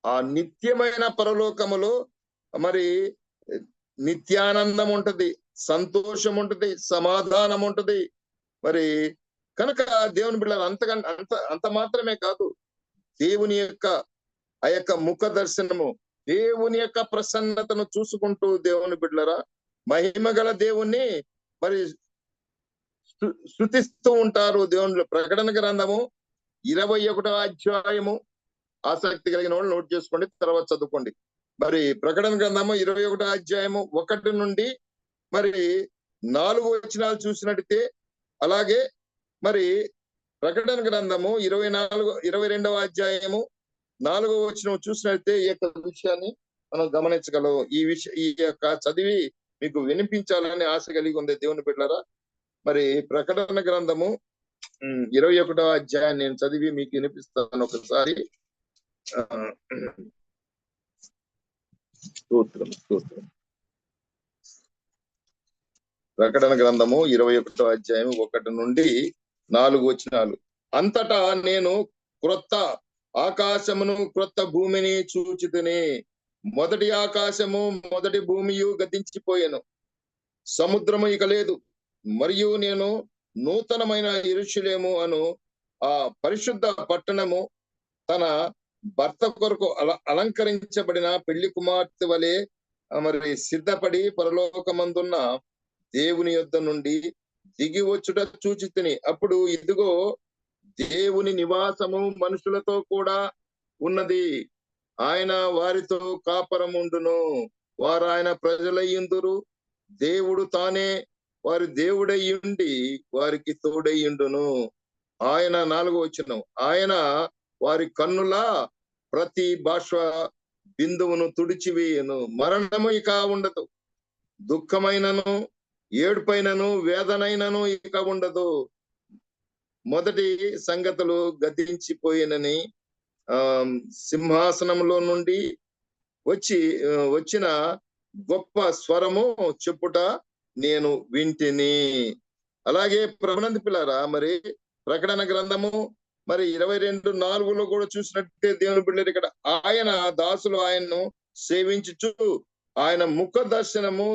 ఆ నిత్యమైన పరలోకములో మరి నిత్యానందం ఉంటది, సంతోషం ఉంటది, సమాధానం ఉంటది. మరి కనుక దేవుని బిడ్డలారా అంత మాత్రమే కాదు, దేవుని యొక్క ఆ యొక్క ముఖ దర్శనము, దేవుని యొక్క ప్రసన్నతను చూసుకుంటూ దేవుని బిడ్డలారా మహిమ గల దేవుణ్ణి మరి స్తుతిస్తూ ఉంటారు దేవుని. ప్రకటన గ్రంథము 21వ అధ్యాయము, ఆసక్తి కలిగిన వాళ్ళు నోట్ చేసుకోండి, తర్వాత చదువుకోండి. మరి ప్రకటన గ్రంథము 21వ అధ్యాయము 1 నుండి మరి 4 వచనాలు చూసినట్టయితే, అలాగే మరి ప్రకటన గ్రంథము 22వ అధ్యాయము 4వ వచనం చూసినట్టయితే ఈ యొక్క విషయాన్ని మనం గమనించగలం. ఈ యొక్క చదివి మీకు వినిపించాలని ఆశ కలిగి ఉంది దేవుని బిడ్డలారా. మరి ప్రకటన గ్రంథము 21వ అధ్యాయాన్ని నేను చదివి మీకు వినిపిస్తాను ఒకసారి. స్తోత్రం. ప్రకటన గ్రంథము 21వ అధ్యాయం 1 నుండి 4 వచనాలు. అంతటా నేను క్రొత్త ఆకాశమును క్రొత్త భూమిని చూచితిని. మొదటి ఆకాశము మొదటి భూమియు గతించిపోయెను, సముద్రము ఇక లేదు. మరియు నేను నూతనమైన యెరూషలేము అను ఆ పరిశుద్ధ పట్టణము తన భర్త కొరకు అలంకరించబడిన పెళ్లి కుమార్తె వలె మరి సిద్ధపడి పరలోకమందున్న దేవుని యొద్ద నుండి దిగి వచ్చుట చూచితిని. అప్పుడు ఇదిగో, దేవుని నివాసము మనుషులతో కూడా ఉన్నది. ఆయన వారితో కాపురముండును. వారు ఆయన ప్రజలయ్యుందురు. దేవుడు తానే వారి దేవుడయ్యుండి వారికి తోడయ్యుండును. ఆయన 4వ వచనం, ఆయన వారి కన్నుల ప్రతి భాష బిందువును తుడిచివేయను. మరణము ఇక ఉండదు, దుఃఖమైనను ఏడుపైనను వేదనైనను ఇక ఉండదు. మొదటి సంగతులు గతించిపోయినని సింహాసనంలో నుండి వచ్చిన గొప్ప స్వరము చెప్పుట నేను వింటిని. అలాగే ప్రభునందు పిల్లారా, మరి ప్రకటన గ్రంథము మరి 22:4 కూడా చూసినట్టే దేవుని బిడ్డలు ఇక్కడ ఆయన దాసులు ఆయన్ను సేవించుచు ఆయన ముఖ దర్శనము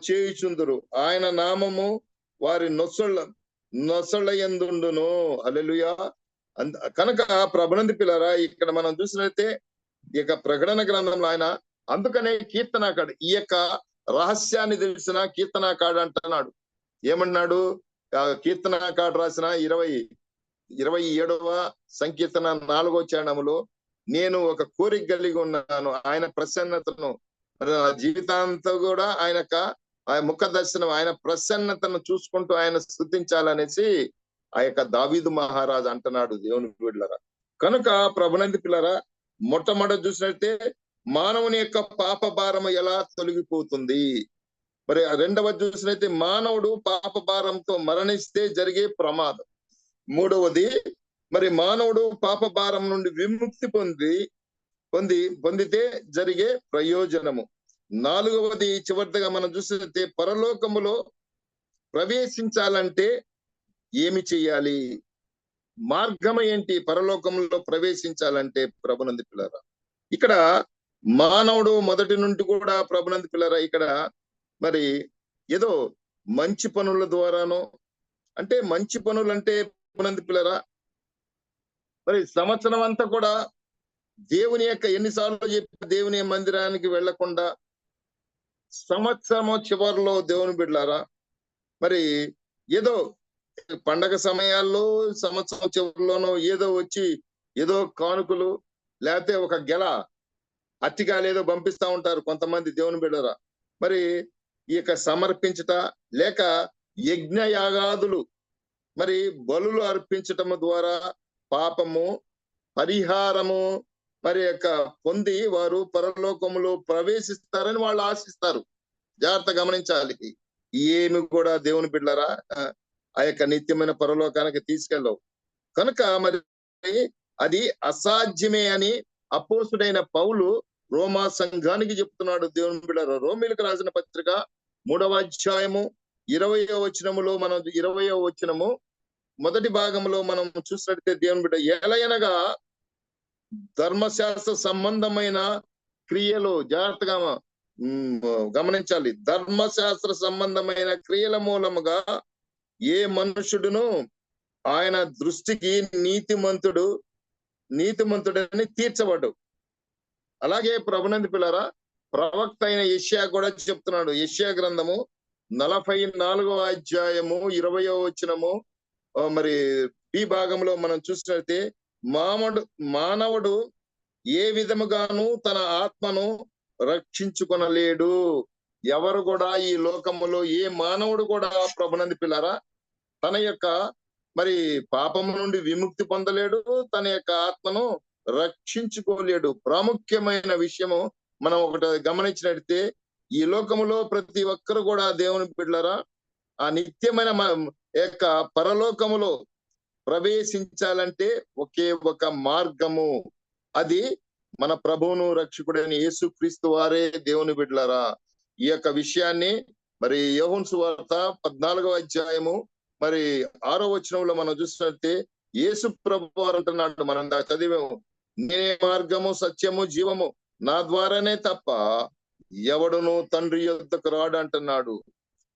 చేయుచుందురు. ఆయన నామము వారి నొసళ్ళ యందుండును. హల్లెలూయా. కనుక ప్రభునందు పిల్లారా, ఇక్కడ మనం చూసినట్టే ఈ యొక్క ప్రకటన గ్రంథంలో ఆయన అందుకనే కీర్తనాకాడు, ఈ యొక్క రహస్యాన్ని తెలిసిన కీర్తనాకాడు అంటున్నాడు. ఏమన్నాడు? కీర్తనాకాడు రాసిన 27వ సంకీర్తన 4వ చరణములో, నేను ఒక కోరిక కలిగి ఉన్నాను, ఆయన ప్రసన్నతను, జీవితాంతం కూడా ఆయన ముఖ దర్శనం, ఆయన ప్రసన్నతను చూసుకుంటూ ఆయన స్తుతించాలనేసి ఆ యొక్క దావీదు మహారాజు అంటున్నాడు దేవుని బిడ్డలారా. కనుక ప్రభునందు పిల్లరా, మొట్టమొదటి చూసినట్టే మానవుని యొక్క పాప భారము ఎలా తొలగిపోతుంది. మరి రెండవది చూసినట్టే మానవుడు పాప భారంతో మరణిస్తే జరిగే ప్రమాదం. మూడవది మరి మానవుడు పాప భారం నుండి విముక్తి పొందితే జరిగే ప్రయోజనము. నాలుగవది చివరిగా మనం చూసినట్టే పరలోకములో ప్రవేశించాలంటే ఏమి చెయ్యాలి, మార్గం ఏంటి పరలోకంలో ప్రవేశించాలంటే? ప్రభునందు పిల్లరా, ఇక్కడ మానవుడు మొదటి నుండి కూడా ప్రభునందు పిల్లరా ఇక్కడ మరి ఏదో మంచి పనుల ద్వారానో, అంటే మంచి పనులు అంటే ప్రభునందు పిల్లరా మరి సంవత్సరం అంతా కూడా దేవుని యొక్క ఎన్నిసార్లు చెప్పి దేవుని మందిరానికి వెళ్లకుండా సంవత్సరము చివరిలో దేవుని బిడ్డలారా మరి ఏదో పండగ సమయాల్లో సంవత్సరం చివరిలోనో ఏదో వచ్చి ఏదో కానుకలు లేకపోతే ఒక గెల అట్టిగా లేదో పంపిస్తా ఉంటారు కొంతమంది దేవుని బిడ్డరా. మరి ఈ యొక్క సమర్పించట లేక యజ్ఞ యాగాదులు మరి బలులు అర్పించటము ద్వారా పాపము పరిహారము మరి యొక్క పొంది వారు పరలోకములో ప్రవేశిస్తారని వాళ్ళు ఆశిస్తారు. జాగ్రత్త గమనించాలి. ఏమి కూడా దేవుని బిడ్డలారా ఆ యొక్క నిత్యమైన పరలోకానికి తీసుకెళ్ళవు. కనుక మరి అది అసాధ్యమే అని అపోస్తుడైన పౌలు రోమా సంఘానికి చెప్తున్నాడు. దేవుని బిడ్డలారా, రోమీలకు రాసిన పత్రిక 3వ అధ్యాయము 20వ వచనములో మనం 20వ వచనము మొదటి భాగంలో మనం చూసినట్లయితే దేవుని బిడ్డ ఎలయనగా ధర్మశాస్త్ర సంబంధమైన క్రియలు, జాగ్రత్తగా గమనించాలి, ధర్మశాస్త్ర సంబంధమైన క్రియల మూలముగా ఏ మనుషుడును ఆయన దృష్టికి నీతిమంతుడని తీర్చబడ్డు. అలాగే ప్రభునందు పిల్లరా, ప్రవక్త అయిన యెషయా కూడా చెప్తున్నాడు. యెషయా గ్రంథము 44వ అధ్యాయము 20వ వచనము మరి ఈ భాగంలో మనం చూసినట్లయితే మానవుడు ఏ విధముగాను తన ఆత్మను రక్షించుకొనలేడు. ఎవరు కూడా ఈ లోకములో ఏ మానవుడు కూడా ప్రభునందు పిల్లరా తన యొక్క మరి పాపము నుండి విముక్తి పొందలేడు, తన యొక్క ఆత్మను రక్షించుకోలేడు. ప్రాముఖ్యమైన విషయము మనం ఒకటి గమనించినట్లయితే ఈ లోకములో ప్రతి ఒక్కరు కూడా దేవుని బిడ్డలారా ఆ నిత్యమైన యొక్క పరలోకములో ప్రవేశించాలంటే ఒకే ఒక మార్గము, అది మన ప్రభువును రక్షకుడైన యేసుక్రీస్తు వారే. దేవుని బిడ్డలారా, ఈ యొక్క విషయాన్ని మరి యోహాను సువార్త 14వ అధ్యాయము మరి 6వ వచనంలో మనం చూసినట్లయితే యేసు ప్రభు వారు అంటున్నాడు, మనం చదివాము, నేనే మార్గము సత్యము జీవము, నా ద్వారానే తప్ప ఎవడును తండ్రి యొద్దకు రాడు అంటున్నాడు.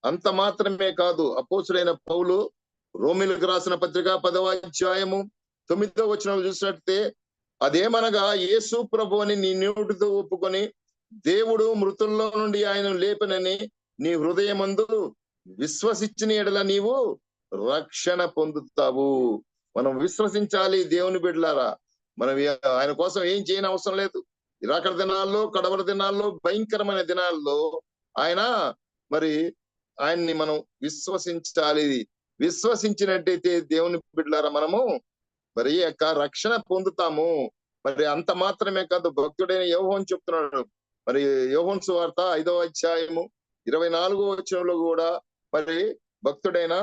అంత మాత్రమే కాదు, అపోస్తుడైన పౌలు రోమిలకు రాసిన పత్రిక 10వ అధ్యాయము 9వ వచనం చూసినట్టే, అదేమనగా యేసు ప్రభు అని నీ నోటితో ఒప్పుకొని దేవుడు మృతుల్లో నుండి ఆయన లేపనని నీ హృదయమందు విశ్వసించిన ఎడల నీవు రక్షణ పొందుతావు. మనం విశ్వసించాలి దేవుని బిడ్డలారా. మనం ఆయన కోసం ఏం చేయని అవసరం లేదు. ఇరాకడ దినాల్లో, కడవర దినాల్లో, భయంకరమైన దినాల్లో ఆయన మరి ఆయన్ని మనం విశ్వసించాలి. విశ్వసించినట్టయితే దేవుని బిడ్డలారా మనము మరి యొక్క రక్షణ పొందుతాము. మరి అంత మాత్రమే కాదు, భక్తుడైన యోహోను చెప్తున్నాడు. మరి యోహోను సువార్త 5వ అధ్యాయము 24వ వచనంలో కూడా మరి భక్తుడైన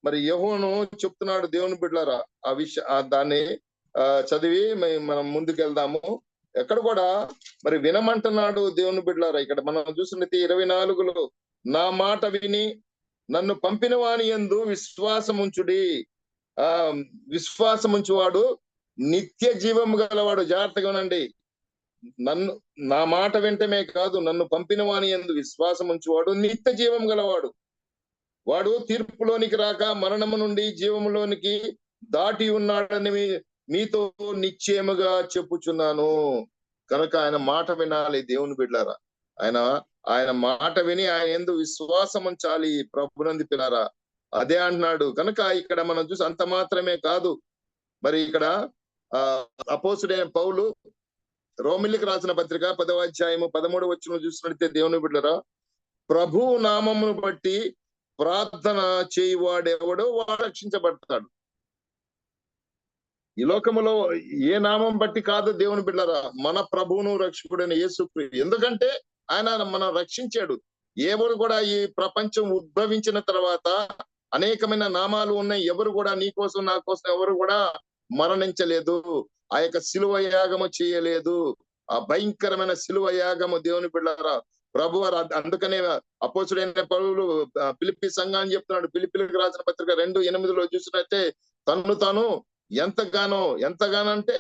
మరి యోహోను చెప్తున్నాడు దేవుని బిడ్డలారా. దాన్ని చదివి మనం ముందుకెళ్దాము. ఎక్కడ కూడా మరి వినమంటున్నాడు దేవుని బిడ్డలారా. ఇక్కడ మనం చూసినట్టు 24లో, నా మాట విని నన్ను పంపిన వాని యందు విశ్వాసముంచుడి, విశ్వాసముంచువాడు నిత్య జీవము గలవాడు. జాగ్రత్తగా ఉనండి. నా మాట వింటమే కాదు, నన్ను పంపిన వాని యందు విశ్వాసం ఉంచువాడు నిత్య జీవం గలవాడు. వాడు తీర్పులోనికి రాక మరణము నుండి జీవములోనికి దాటి ఉన్నాడని మీతో నిశ్చయముగా చెప్పుచున్నాను. కనుక ఆయన మాట వినాలి దేవుని బిడ్డలారా. ఆయన మాట విని ఆయన యందు విశ్వాసం ఉంచాలి ప్రభునందు పిల్లారా. అదే అంటున్నాడు. కనుక ఇక్కడ మనం చూసి అంత మాత్రమే కాదు, మరి ఇక్కడ అపోస్తుడైన పౌలు రోమిలికి రాసిన పత్రిక 10వ అధ్యాయము 13వ వచనం చూసినట్లయితే దేవుని బిడ్డలారా, ప్రభు నామమును బట్టి ప్రార్థన చేయువాడెవడో వాడు రక్షించబడతాడు. ఈ లోకములో ఏ నామం బట్టి కాదు దేవుని బిడ్డలారా, మన ప్రభువును రక్షకుడైన యేసుక్రీస్తు. ఎందుకంటే ఆయన మనం రక్షించాడు. ఎవరు కూడా ఈ ప్రపంచం ఉద్భవించిన తర్వాత అనేకమైన నామాలు ఉన్నాయి. ఎవరు కూడా నీ కోసం నా కోసం ఎవరు కూడా మరణించలేదు. ఆ యొక్క శిలువ యాగము చేయలేదు. ఆ భయంకరమైన శిలువ యాగము దేవుని బిడ్డలారా ప్రభు వారు. అందుకనే అపోస్తుడైన పౌలు ఫిలిప్పీ సంఘాన్ని చెప్తున్నాడు. ఫిలిప్పీలకు రాసిన పత్రిక 2:8లో చూసినట్టే, తన్ను తాను ఎంతగానో అంటే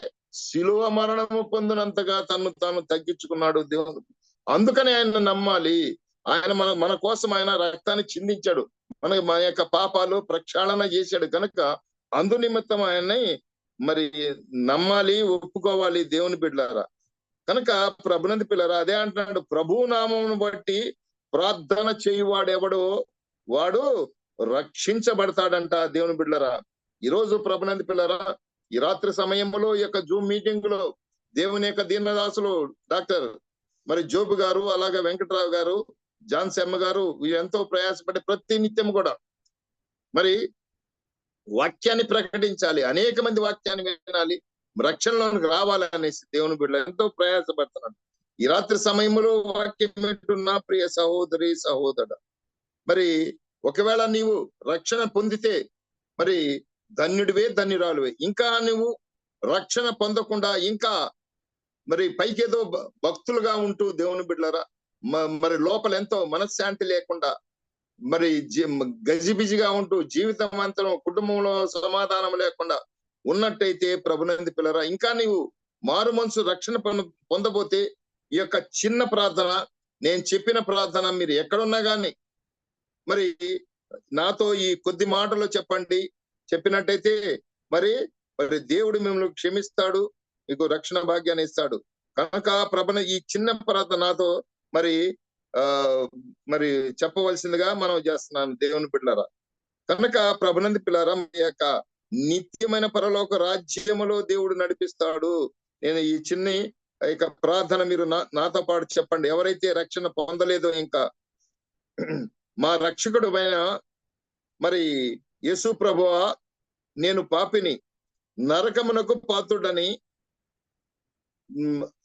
శిలువ మరణము పొందినంతగా తన్ను తాను తగ్గించుకున్నాడు దేవుడు. అందుకని ఆయన నమ్మాలి. ఆయన మన కోసం ఆయన రక్తాన్ని చిందించాడు. మన యొక్క పాపాలు ప్రక్షాళన చేశాడు. కనుక అందు నిమిత్తం ఆయన్ని మరి నమ్మాలి, ఒప్పుకోవాలి దేవుని బిడ్డలారా. కనుక ప్రభునందు పిల్లరా అదే అంటున్నాడు, ప్రభు నామమును బట్టి ప్రార్థన చేయువాడెవడో వాడు రక్షించబడతాడంట దేవుని బిడ్డలారా. ఈరోజు ప్రభునందు పిల్లరా, ఈ రాత్రి సమయంలో ఈ యొక్క జూమ్ మీటింగ్ లో దేవుని యొక్క దీనదాసులు డాక్టర్ మరి జోబు గారు, అలాగే వెంకటరావు గారు, జాన్సెమ్మ గారు ఎంతో ప్రయాసపడి ప్రతి నిత్యం కూడా మరి వాక్యాన్ని ప్రకటించాలి. అనేక మంది వాక్యాన్ని వినాలి, రక్షణలోనికి రావాలనేసి దేవుని బిడ్డలు ఎంతో ప్రయాసపడుతున్నాడు. ఈ రాత్రి సమయంలో వాక్యం వింటున్న ప్రియ సహోదరి సహోదరుడు, మరి ఒకవేళ నీవు రక్షణ పొందితే మరి ధన్యుడివే, ధన్యురాలువే. ఇంకా నువ్వు రక్షణ పొందకుండా ఇంకా మరి పైకేదో భక్తులుగా ఉంటూ దేవుని బిడ్డలారా మరి లోపల ఎంతో మనశ్శాంతి లేకుండా మరి గజిబిజిగా ఉంటూ జీవితం అంతా కుటుంబంలో సమాధానం లేకుండా ఉన్నట్టయితే ప్రభునందు పిల్లరా, ఇంకా నీవు మారు మనసు రక్షణ పొందబోతే ఈ యొక్క చిన్న ప్రార్థన, నేను చెప్పిన ప్రార్థన మీరు ఎక్కడున్నా గాని మరి నాతో ఈ కొద్ది మాటలు చెప్పినట్టయితే మరి దేవుడు మిమ్మల్ని క్షమిస్తాడు, మీకు రక్షణ భాగ్యాన్ని ఇస్తాడు. కనుక ప్రభుని ఈ చిన్న ప్రార్థన నాతో మరి చెప్పవలసిందిగా మనం చేస్తున్నాను దేవుని బిడ్డలారా. కనుక ప్రభునందు పిల్లారా, మీ యొక్క నిత్యమైన పరలోక రాజ్యములో దేవుడు నడిపిస్తాడు. నేను ఈ చిన్ని యొక్క ప్రార్థన మీరు నాతో పాటు చెప్పండి. ఎవరైతే రక్షణ పొందలేదో ఇంకా, మా రక్షకుడు అయిన మరి యేసు ప్రభువా, నేను పాపిని, నరకమునకు పాత్రుడని,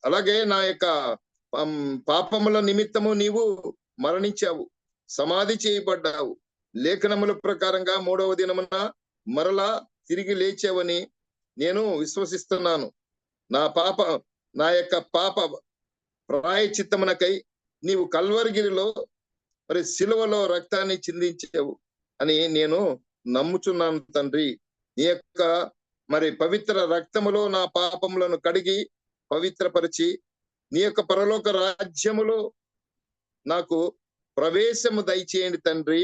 అలాగే నా యొక్క పాపముల నిమిత్తము నీవు మరణించావు, సమాధి చేయబడ్డావు, లేఖనముల ప్రకారంగా 3వ దినమున మరలా తిరిగి లేచావని నేను విశ్వసిస్తున్నాను. నా యొక్క పాప ప్రాయశ్చిత్తమునకై నీవు కల్వరిగిరిలో మరి సిలువలో రక్తాన్ని చిందించావు అని నేను నమ్ముచున్నాను తండ్రి. నీ యొక్క మరి పవిత్ర రక్తములో నా పాపములను కడిగి పవిత్రపరిచి నీ యొక్క పరలోక రాజ్యములో నాకు ప్రవేశము దయచేయండి తండ్రి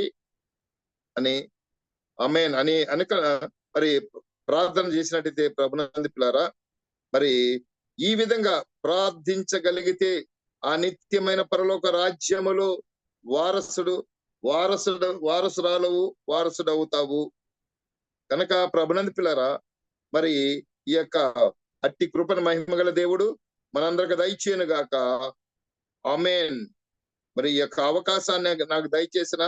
అని ఆమేన్ అని అనక మరి ప్రార్థన చేసినట్టయితే ప్రభునందు పిల్లారా, మరి ఈ విధంగా ప్రార్థించగలిగితే ఆ నిత్యమైన పరలోక రాజ్యములో వారసుడు అవుతావు. కనుక ప్రభునందు పిల్లారా, మరి ఈ యొక్క అట్టి కృపను మహిమగల దేవుడు మనందరికి దయచేయను గాక. ఆమేన్. మరి ఈ యొక్క అవకాశాన్ని నాకు దయచేసిన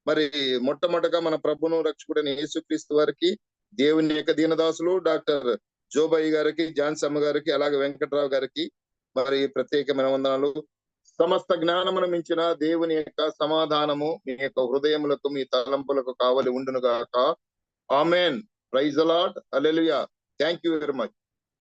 మరి మొట్టమొదటగా మన ప్రభును రక్షకుడైన యేసుక్రీస్తు వారికి, దేవుని యొక్క దీనదాసులు డాక్టర్ జోబయ్య గారికి, జాన్సమ్మ గారికి, అలాగే వెంకట్రావు గారికి మరి ప్రత్యేకమైన వందనాలు. సమస్త జ్ఞానమును మించిన దేవుని యొక్క సమాధానము మీ యొక్క హృదయములకు, మీ తలంపులకు కావలి ఉండును గాక. Amen. Praise the Lord. Hallelujah. Thank you very much.